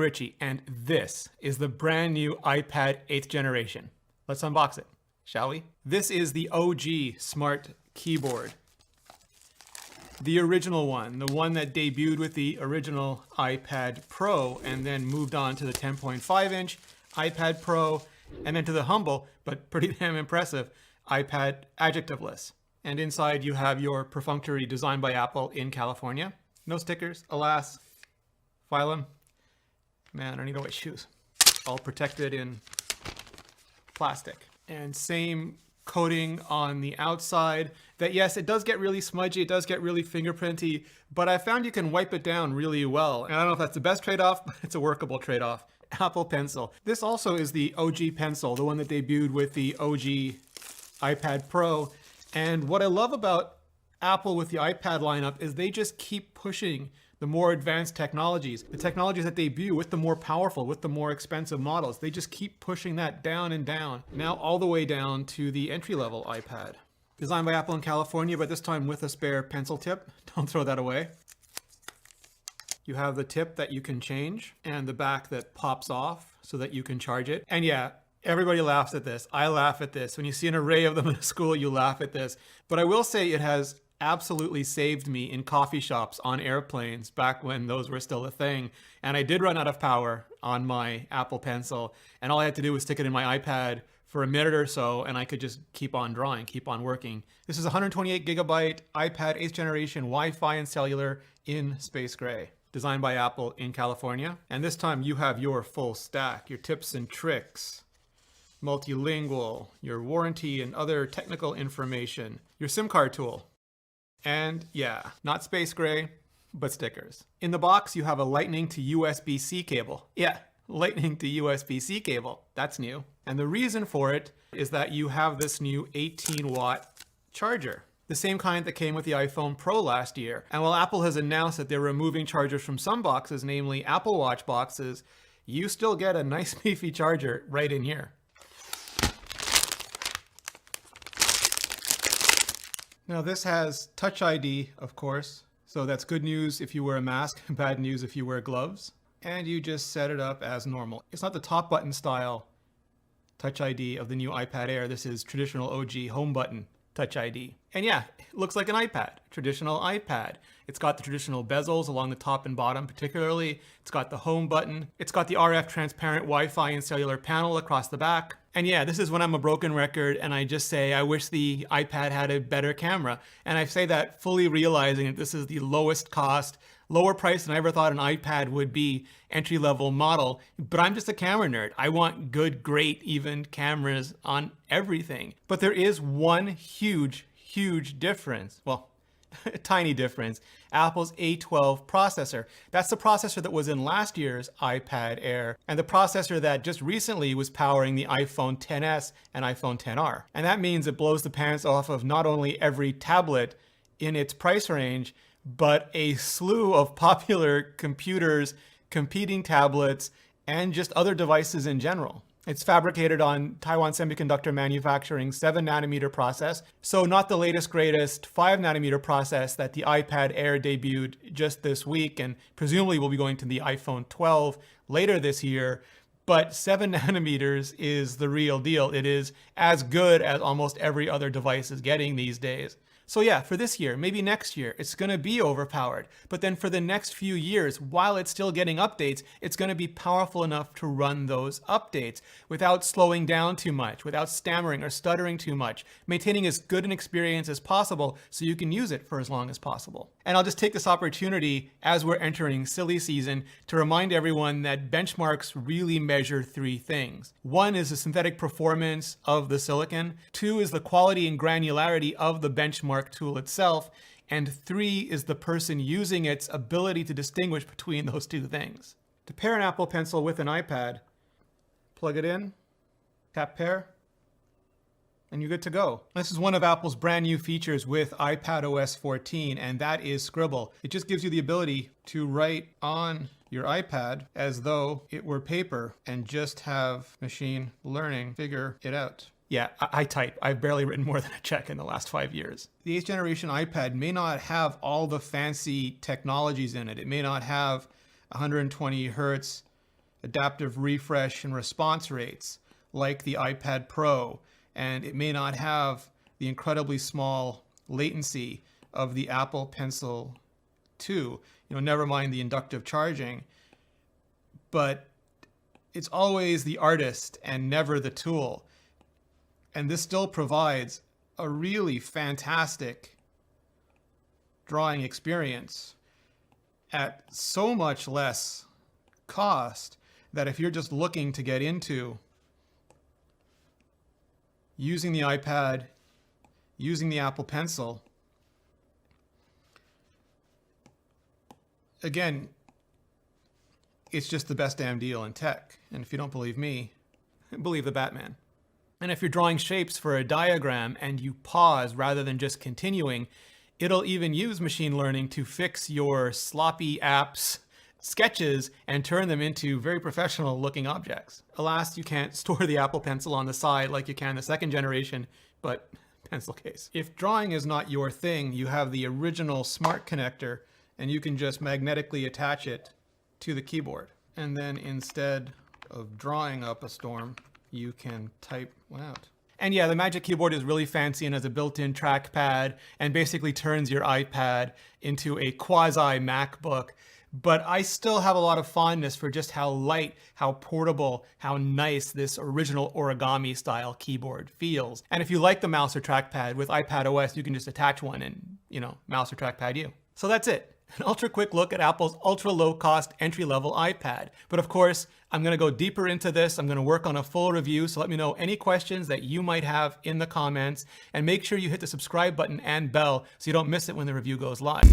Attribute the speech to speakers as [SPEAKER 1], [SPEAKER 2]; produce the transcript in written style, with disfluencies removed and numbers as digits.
[SPEAKER 1] Richie, and this is the brand new iPad 8th generation. Let's unbox it, shall we? This is the OG smart keyboard. The original one, the one that debuted with the original iPad Pro and then moved on to the 10.5-inch iPad Pro and then to the humble, but pretty damn impressive, iPad adjectiveless. And inside you have your perfunctory design by Apple in California. No stickers, alas. Phylum. Man, I don't need to wear shoes. All protected in plastic. And same coating on the outside that, yes, it does get really smudgy, it does get really fingerprinty, but I found you can wipe it down really well. And I don't know if that's the best trade-off, but it's a workable trade-off. Apple Pencil. This also is the OG Pencil, the one that debuted with the OG iPad Pro. And what I love about Apple with the iPad lineup is they just keep pushing the more advanced technologies, the technologies that debut with the more powerful, with the more expensive models. They just keep pushing that down and down. Now all the way down to the entry-level iPad. Designed by Apple in California, but this time with a spare pencil tip. Don't throw that away. You have the tip that you can change and the back that pops off so that you can charge it. And yeah, everybody laughs at this. I laugh at this. When you see an array of them in a school, you laugh at this. But I will say it has absolutely saved me in coffee shops on airplanes back when those were still a thing. And I did run out of power on my Apple Pencil, and all I had to do was stick it in my iPad for a minute or so, and I could just keep on drawing, keep on working. This is a 128 gigabyte iPad 8th generation Wi-Fi and cellular in space gray, designed by Apple in California. And this time you have your full stack, your tips and tricks, multilingual, your warranty and other technical information, your SIM card tool, and yeah, not space gray, but stickers. In the box, you have a Lightning to USB-C cable. Yeah, Lightning to USB-C cable. That's new. And the reason for it is that you have this new 18-watt charger, the same kind that came with the iPhone Pro last year. And while Apple has announced that they're removing chargers from some boxes, namely Apple Watch boxes, you still get a nice beefy charger right in here. Now this has Touch ID, of course, so that's good news if you wear a mask, bad news if you wear gloves. And you just set it up as normal. It's not the top button style Touch ID of the new iPad Air. This is traditional OG home button Touch ID. And yeah, it looks like an iPad, traditional iPad. It's got the traditional bezels along the top and bottom particularly. It's got the home button. It's got the RF transparent Wi-Fi and cellular panel across the back. And yeah, this is when I'm a broken record and I just say, I wish the iPad had a better camera. And I say that fully realizing that this is the lowest cost, lower price than I ever thought an iPad would be, entry-level model. But I'm just a camera nerd. I want good, great, even cameras on everything. But there is one huge difference. Well, a tiny difference. Apple's A12 processor. That's the processor that was in last year's iPad Air and the processor that just recently was powering the iPhone XS and iPhone XR. And that means it blows the pants off of not only every tablet in its price range, but a slew of popular computers, competing tablets, and just other devices in general. It's fabricated on Taiwan Semiconductor Manufacturing's 7nm process, so not the latest greatest 5nm process that the iPad Air debuted just this week and presumably will be going to the iPhone 12 later this year, but 7nm is the real deal. It is as good as almost every other device is getting these days. So yeah, for this year, maybe next year, it's going to be overpowered. But then for the next few years, while it's still getting updates, it's going to be powerful enough to run those updates without slowing down too much, without stammering or stuttering too much, maintaining as good an experience as possible so you can use it for as long as possible. And I'll just take this opportunity as we're entering silly season to remind everyone that benchmarks really measure three things. One is the synthetic performance of the silicon. Two is the quality and granularity of the benchmark tool itself, and three is the person using its ability to distinguish between those two things. To pair an Apple Pencil with an iPad, plug it in, tap pair, and you're good to go. This is one of Apple's brand new features with iPadOS 14, and that is Scribble. It just gives you the ability to write on your iPad as though it were paper and just have machine learning figure it out. Yeah, I type. I've barely written more than a check in the last 5 years. The 8th generation iPad may not have all the fancy technologies in it. It may not have 120 hertz adaptive refresh and response rates like the iPad Pro, and it may not have the incredibly small latency of the Apple Pencil 2, never mind the inductive charging, but it's always the artist and never the tool. And this still provides a really fantastic drawing experience at so much less cost that if you're just looking to get into using the iPad, using the Apple Pencil, again, it's just the best damn deal in tech. And if you don't believe me, believe the Batman. And if you're drawing shapes for a diagram and you pause rather than just continuing, it'll even use machine learning to fix your sloppy apps sketches and turn them into very professional looking objects. Alas, you can't store the Apple Pencil on the side like you can the second generation, but pencil case. If drawing is not your thing, you have the original smart connector and you can just magnetically attach it to the keyboard. And then instead of drawing up a storm, you can type one out. And yeah, the Magic Keyboard is really fancy and has a built-in trackpad and basically turns your iPad into a quasi-MacBook. But I still have a lot of fondness for just how light, how portable, how nice this original origami style keyboard feels. And if you like the mouse or trackpad, with iPad OS, you can just attach one and, mouse or trackpad you. So that's it. An ultra quick look at Apple's ultra low cost entry level iPad. But of course, I'm going to go deeper into this. I'm going to work on a full review. So let me know any questions that you might have in the comments, and make sure you hit the subscribe button and bell so you don't miss it when the review goes live.